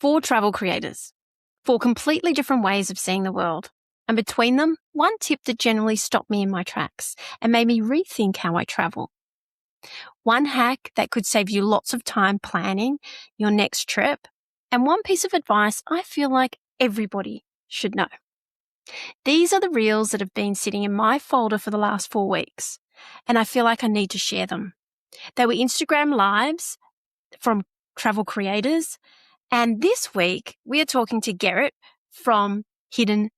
4 travel creators, 4 completely different ways of seeing the world. And between them, one tip that generally stopped me in my tracks and made me rethink how I travel. One hack that could save you lots of time planning your next trip, and one piece of advice I feel like everybody should know. These are the reels that have been sitting in my folder for the last 4 weeks, and I feel like I need to share them. They were Instagram lives from travel creators, and this week we are talking to Garrett from Hidden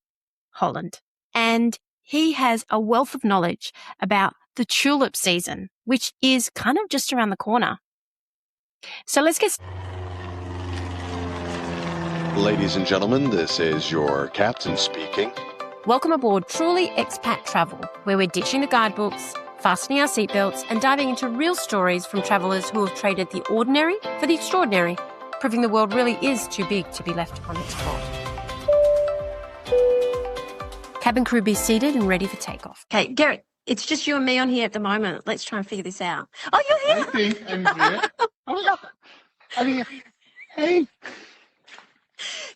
Holland, and he has a wealth of knowledge about the tulip season, which is kind of just around the corner. So let's get Ladies and gentlemen, this is your captain speaking. Welcome aboard Truly Expat Travel, where we're ditching the guidebooks, fastening our seatbelts, and diving into real stories from travellers who have traded the ordinary for the extraordinary, proving the world really is too big to be left unexplored. Cabin crew, be seated and ready for takeoff. Okay, Garrett, it's just you and me on here at the moment. Let's try and figure this out. Oh, you're here! I think I'm here. Oh, I'm here. Hey.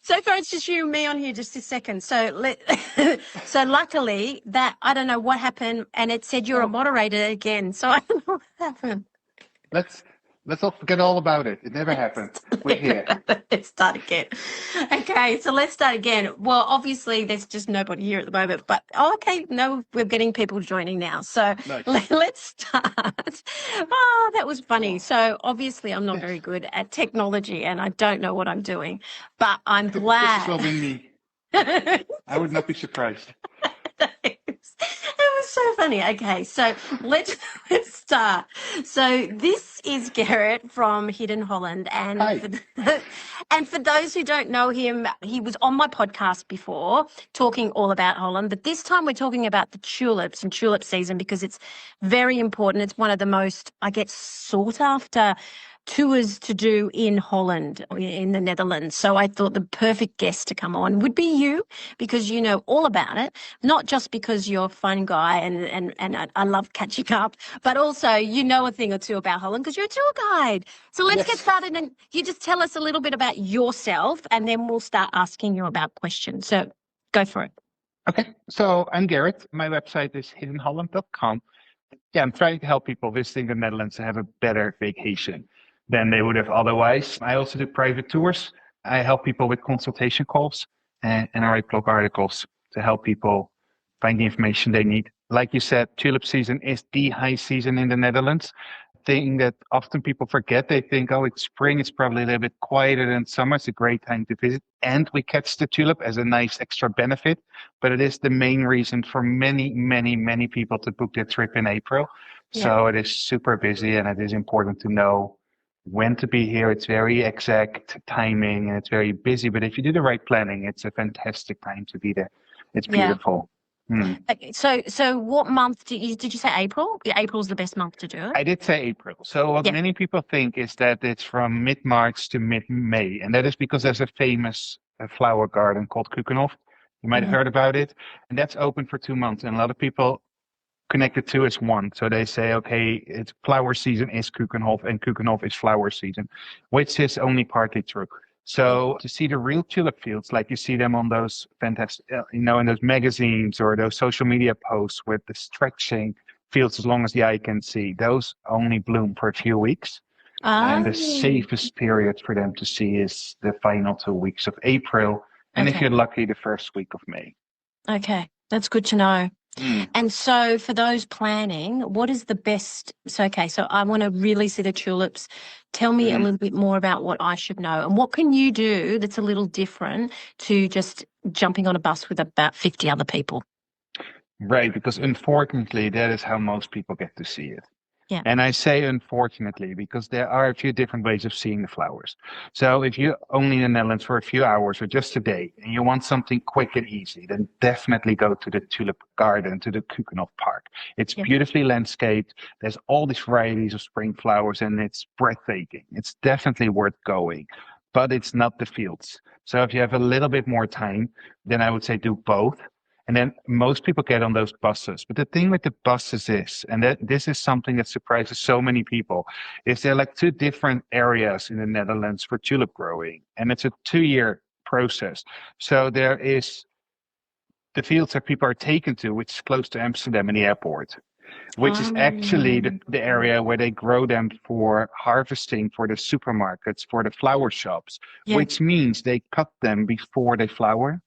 So far, it's just you and me on here just a second. So so luckily that, I don't know what happened, and it said you're a moderator again. So I don't know what happened. Let's all forget all about it. It never happened. We're here. Let's start again. Okay, so let's start again. Well, obviously, there's just nobody here at the moment, but okay, no, we're getting people joining now. So Nice. let's start. Oh, that was funny. So obviously, I'm not very good at technology, and I don't know what I'm doing, but I'm glad. This will be me. I would not be surprised. It was so funny. Okay, so let's start. So this is Garrett from Hidden Holland, and for those who don't know him, he was on my podcast before talking all about Holland, but this time we're talking about the tulips and tulip season because it's very important. It's one of the most, I get, sought after tours to do in Holland, in the Netherlands. So I thought the perfect guest to come on would be you, because you know all about it, not just because you're a fun guy and I love catching up, but also you know a thing or two about Holland because you're a tour guide. So let's get started, and you just tell us a little bit about yourself, and then we'll start asking you about questions. So go for it. Okay, so I'm Garrett. My website is hiddenholland.com. Yeah, I'm trying to help people visiting the Netherlands to have a better vacation than they would have otherwise. I also do private tours. I help people with consultation calls, and I write blog articles to help people find the information they need. Like you said, tulip season is the high season in the Netherlands. Thing that often people forget, they think, oh, it's spring, it's probably a little bit quieter than summer, it's a great time to visit. And we catch the tulip as a nice extra benefit, but it is the main reason for many, many, many people to book their trip in April. Yeah. So it is super busy, and it is important to know when to be here. It's very exact timing, and it's very busy, but if you do the right planning, it's a fantastic time to be there. It's beautiful. Okay, so what month did you say April? Yeah, April's the best month to do it. I did say April. So what many people think is that it's from mid-March to mid-May, and that is because there's a famous flower garden called Keukenhof. You might have heard about it, and that's open for 2 months, and a lot of people connect the two as one. So they say, okay, it's flower season is Keukenhof and Keukenhof is flower season, which is only partly true. So to see the real tulip fields, like you see them on those fantastic, in those magazines or those social media posts with the stretching fields as long as the eye can see, those only bloom for a few weeks. And the safest period for them to see is the final 2 weeks of April. And if you're lucky, the first week of May. Okay, that's good to know. And so for those planning, what is the best? So I want to really see the tulips. Tell me a little bit more about what I should know. And what can you do that's a little different to just jumping on a bus with about 50 other people? Right, because unfortunately, that is how most people get to see it. Yeah. And I say unfortunately because there are a few different ways of seeing the flowers. So if you're only in the Netherlands for a few hours or just a day and you want something quick and easy, then definitely go to the Tulip Garden, to the Keukenhof Park. It's beautifully landscaped. There's all these varieties of spring flowers and it's breathtaking. It's definitely worth going, but it's not the fields. So if you have a little bit more time, then I would say do both. And then most people get on those buses. But the thing with the buses is, and that this is something that surprises so many people, is there are like two different areas in the Netherlands for tulip growing. And it's a 2-year process. So there is the fields that people are taken to, which is close to Amsterdam and the airport, which is actually the area where they grow them for harvesting for the supermarkets, for the flower shops, which means they cut them before they flower.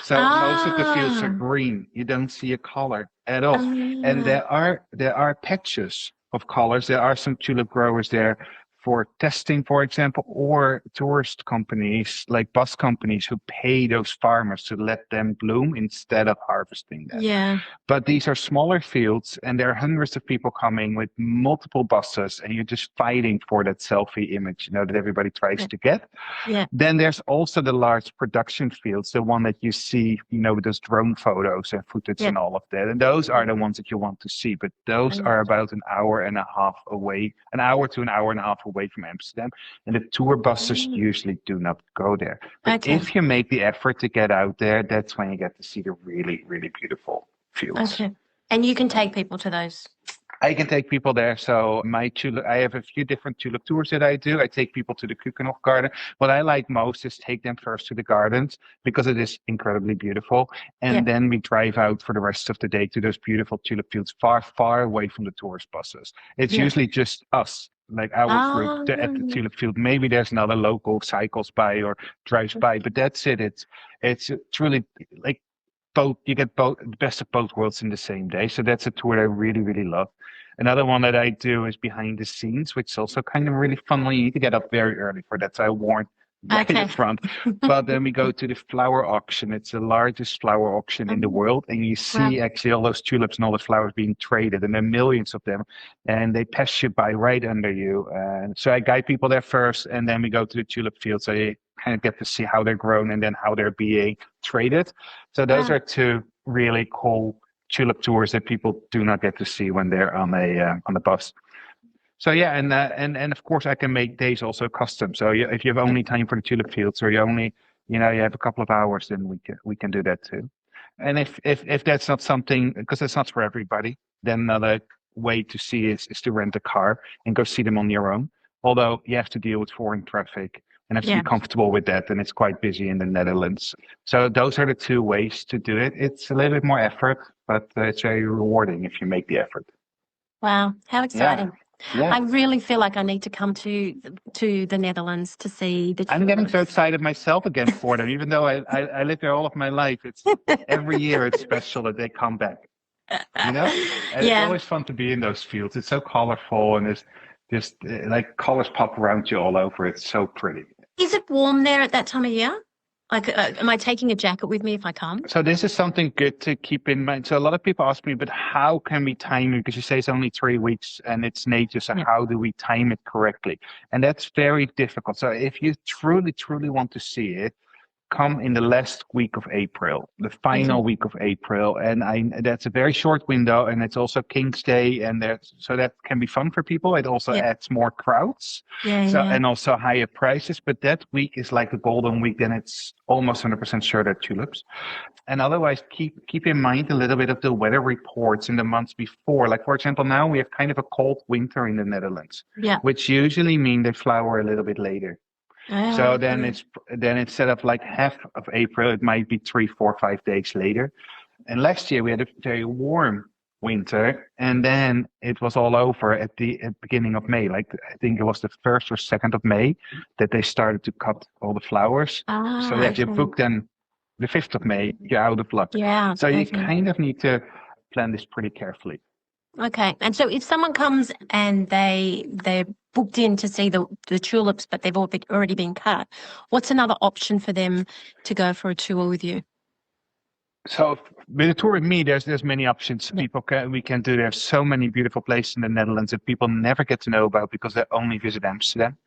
So most of the fields are green. You don't see a color at all. And there are patches of colors. There are some tulip growers there for testing, for example, or tourist companies like bus companies who pay those farmers to let them bloom instead of harvesting them. Yeah. But these are smaller fields, and there are hundreds of people coming with multiple buses, and you're just fighting for that selfie image, that everybody tries to get. Yeah. Then there's also the large production fields, the one that you see, with those drone photos and footage and all of that. And those are the ones that you want to see. But those are about an hour to an hour and a half away from Amsterdam. And the tour buses usually do not go there. But if you make the effort to get out there, that's when you get to see the really, really beautiful fields. Okay. And you can take people to those? I can take people there. So I have a few different tulip tours that I do. I take people to the Keukenhof garden. What I like most is take them first to the gardens because it is incredibly beautiful. And then we drive out for the rest of the day to those beautiful tulip fields far, far away from the tourist buses. It's usually just us, like our group at the tulip field. Maybe there's another local cycles by or drives by, but that's it. It's truly like you get both the best of both worlds in the same day. So that's a tour that I really, really love. Another one that I do is behind the scenes, which is also kind of really fun. You need to get up very early for that. So I warned right in front. But then we go to the flower auction. It's the largest flower auction in the world. And you see actually all those tulips and all the flowers being traded. And there are millions of them. And they pass you by right under you. And so I guide people there first. And then we go to the tulip field. So you kind of get to see how they're grown and then how they're being traded. So those are two really cool tulip tours that people do not get to see when they're on the bus. So and of course I can make days also custom. So if you have only time for the tulip fields, or you only you have a couple of hours, then we can do that too. And if that's not something, because it's not for everybody, then another way to see is to rent a car and go see them on your own. Although you have to deal with foreign traffic and have to be comfortable with that, and it's quite busy in the Netherlands. So those are the two ways to do it. It's a little bit more effort, but it's very rewarding if you make the effort. Wow, how exciting. Yeah. I really feel like I need to come to the Netherlands to see the tulips. I'm getting so excited myself again for them, even though I live there all of my life. It's every year it's special that they come back. And it's always fun to be in those fields. It's so colorful, and there's just like colors pop around you all over. It's so pretty. Is it warm there at that time of year? Like, am I taking a jacket with me if I come? So this is something good to keep in mind. So a lot of people ask me, but how can we time it? Because you say it's only 3 weeks and it's nature. So how do we time it correctly? And that's very difficult. So if you truly, truly want to see it, come in the last week of April, the final week of April. And that's a very short window, and it's also King's Day, and so that can be fun for people. It also adds more crowds and also higher prices. But that week is like the golden week, then it's almost 100% sure that tulips. And otherwise, keep in mind a little bit of the weather reports in the months before. Like, for example, now we have kind of a cold winter in the Netherlands, which usually means they flower a little bit later. So then instead of like half of April, it might be 3, 4, 5 days later. And last year we had a very warm winter, and then it was all over at the beginning of May. Like I think it was the 1st or 2nd of May that they started to cut all the flowers. So that you book them the 5th of May, you're out of luck. Yeah. So you kind of need to plan this pretty carefully. Okay. And so if someone comes and they're booked in to see the tulips, but they've already been cut, what's another option for them to go for a tour with you? So with a tour with me, there's many options we can do. There's so many beautiful places in the Netherlands that people never get to know about because they only visit Amsterdam.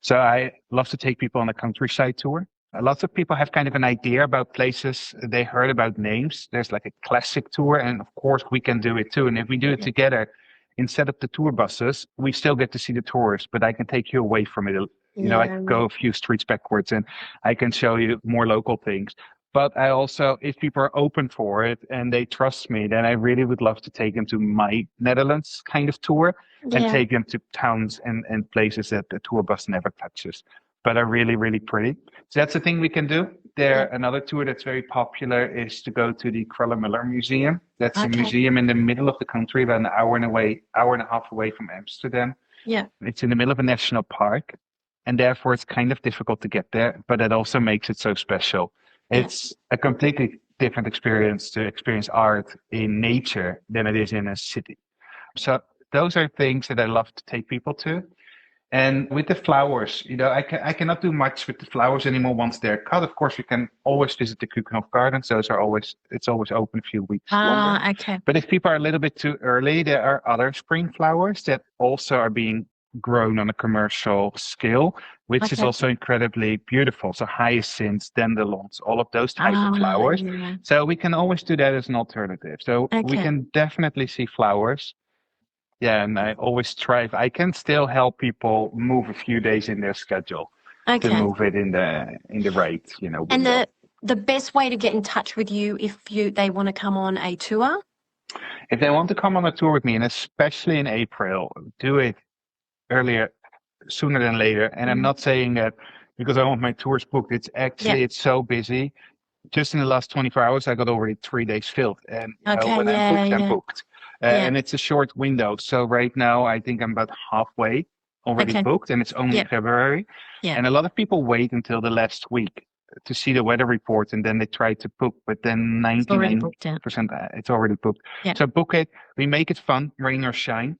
So I love to take people on a countryside tour. Lots of people have kind of an idea about places. They heard about names. There's like a classic tour, and of course we can do it too. And if we do it together, instead of the tour buses, we still get to see the tourists, but I can take you away from it. I can go a few streets backwards and I can show you more local things. But I also, if people are open for it and they trust me, then I really would love to take them to my Netherlands kind of tour and take them to towns and places that the tour bus never touches, but are really, really pretty. So that's the thing we can do. Another tour that's very popular is to go to the Krullenmuller Museum. That's a museum in the middle of the country, about an hour and a half away from Amsterdam. Yeah. It's in the middle of a national park, and therefore it's kind of difficult to get there, but it also makes it so special. It's a completely different experience to experience art in nature than it is in a city. So those are things that I love to take people to. And with the flowers, I cannot do much with the flowers anymore once they're cut. Of course, you can always visit the Keukenhof Gardens. It's always open a few weeks longer. Okay. But if people are a little bit too early, there are other spring flowers that also are being grown on a commercial scale, which is also incredibly beautiful. So hyacinths, dandelions, all of those types of flowers. Yeah. So we can always do that as an alternative. So we can definitely see flowers. Yeah, and I always try, if I can still help people move a few days in their schedule to move it in the right, window. And the best way to get in touch with you if they want to come on a tour? If they want to come on a tour with me, and especially in April, do it sooner than later. And I'm not saying that because I want my tours booked. It's actually, it's so busy. Just in the last 24 hours, I got already 3 days filled. And when I'm booked. And it's a short window. So right now, I think I'm about halfway already booked, and it's only February. Yeah. And a lot of people wait until the last week to see the weather report, and then they try to book, but then 99% it's already booked. Yeah. So book it. We make it fun, rain or shine.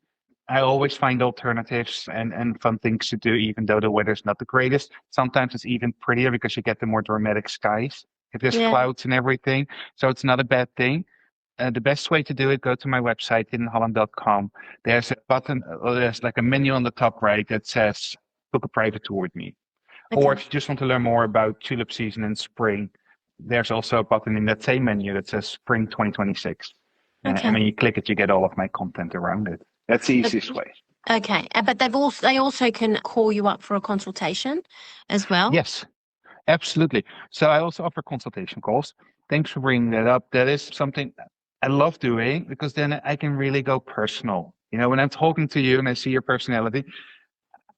I always find alternatives and fun things to do, even though the weather's not the greatest. Sometimes it's even prettier because you get the more dramatic skies if there's clouds and everything. So it's not a bad thing. The best way to do it, go to my website, hiddenholland.com. There's a button, there's like a menu on the top right that says book a private tour with me. Or if you just want to learn more about tulip season in spring, there's also a button in that same menu that says spring 2026. And when you click it, you get all of my content around it. That's the easiest way. Okay. But they also can call you up for a consultation as well? Yes, absolutely. So I also offer consultation calls. Thanks for bringing that up. That is something I love doing because then I can really go personal. When I'm talking to you and I see your personality,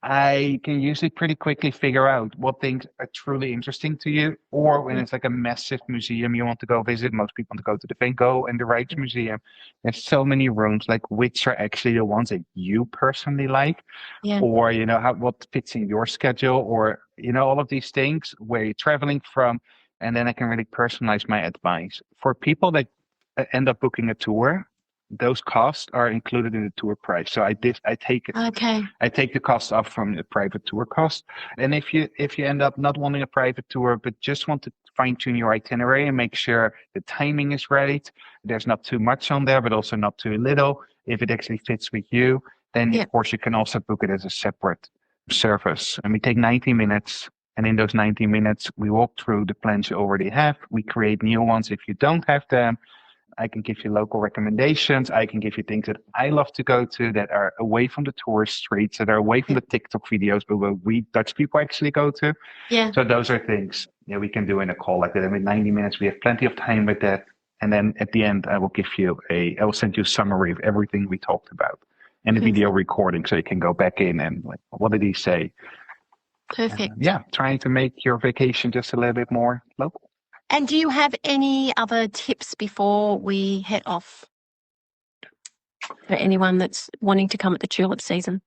I can usually pretty quickly figure out what things are truly interesting to you. Or when it's like a massive museum you want to go visit, most people want to go to the Van Gogh and the Rijksmuseum. There's so many rooms, like which are actually the ones that you personally like, or what fits in your schedule, or all of these things, where you're traveling from, and then I can really personalize my advice for people that end up booking a tour. Those costs are included in the tour price. So I take it. I take the cost off from the private tour cost. And if you end up not wanting a private tour, but just want to fine tune your itinerary and make sure the timing is right, there's not too much on there, but also not too little. If it actually fits with you, then of course you can also book it as a separate service. And we take 90 minutes. And in those 90 minutes, we walk through the plans you already have. We create new ones if you don't have them. I can give you local recommendations. I can give you things that I love to go to that are away from the tourist streets, that are away from the TikTok videos, but where we Dutch people actually go to. Yeah. So those are things we can do in a call like that. And in 90 minutes, we have plenty of time with that. And then at the end, I will send you a summary of everything we talked about and a video recording so you can go back in and like, what did he say? Perfect. Trying to make your vacation just a little bit more local. And do you have any other tips before we head off for anyone that's wanting to come at the tulip season?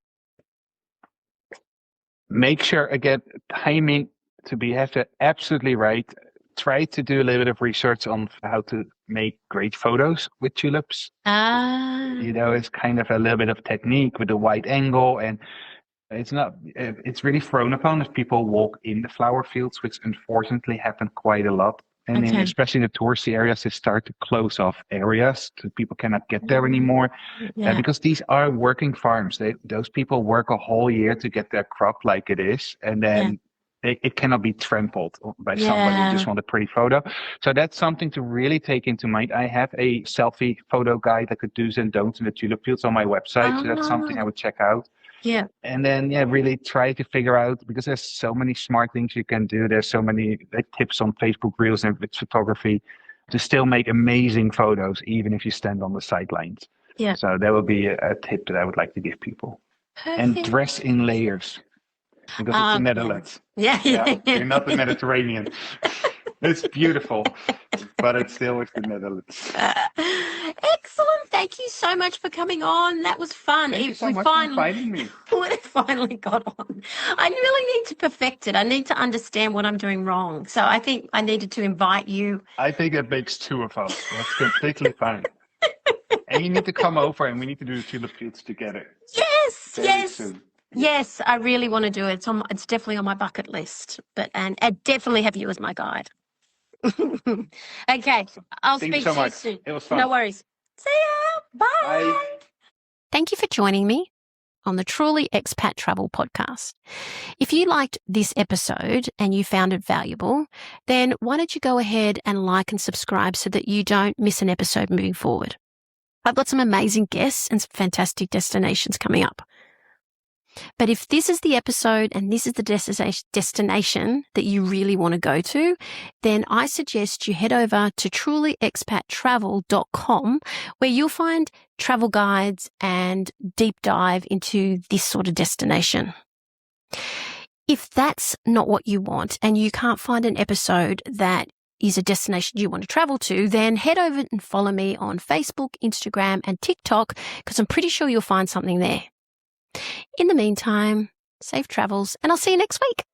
Make sure, again, timing have to absolutely right. Try to do a little bit of research on how to make great photos with tulips. It's kind of a little bit of technique with a wide angle, and it's really thrown upon if people walk in the flower fields, which unfortunately happen quite a lot. And especially in the touristy areas, they start to close off areas so people cannot get there anymore. Because these are working farms. Those people work a whole year to get their crop like it is. And then it cannot be trampled by somebody who just want a pretty photo. So that's something to really take into mind. I have a selfie photo guide that could do's and don'ts in the tulip fields on my website. So that's something I would check out. Yeah. And then, really try to figure out, because there's so many smart things you can do. There's so many tips on Facebook Reels and with photography to still make amazing photos, even if you stand on the sidelines. Yeah. So that would be a tip that I would like to give people. Perfect. And dress in layers, because it's the Netherlands. Yeah. You're not the Mediterranean. It's beautiful, but it's still with the Netherlands. Excellent. Thank you so much for coming on. That was fun. Thank you so much for inviting me. We finally got on. I really need to perfect it. I need to understand what I'm doing wrong. So I think I needed to invite you. I think it makes two of us. That's completely fine. And you need to come over and we need to do the tulip fields together. Yes, Very soon. Yes, I really want to do it. It's definitely on my bucket list. And I definitely have you as my guide. Okay, I'll speak to you soon. It was fun. No worries. See ya. Bye. Bye. Thank you for joining me on the Truly Expat Travel podcast. If you liked this episode and you found it valuable, then why don't you go ahead and like and subscribe so that you don't miss an episode moving forward. I've got some amazing guests and some fantastic destinations coming up. But if this is the episode and this is the destination that you really want to go to, then I suggest you head over to trulyexpattravel.com, where you'll find travel guides and deep dive into this sort of destination. If that's not what you want and you can't find an episode that is a destination you want to travel to, then head over and follow me on Facebook, Instagram, and TikTok, because I'm pretty sure you'll find something there. In the meantime, safe travels, and I'll see you next week.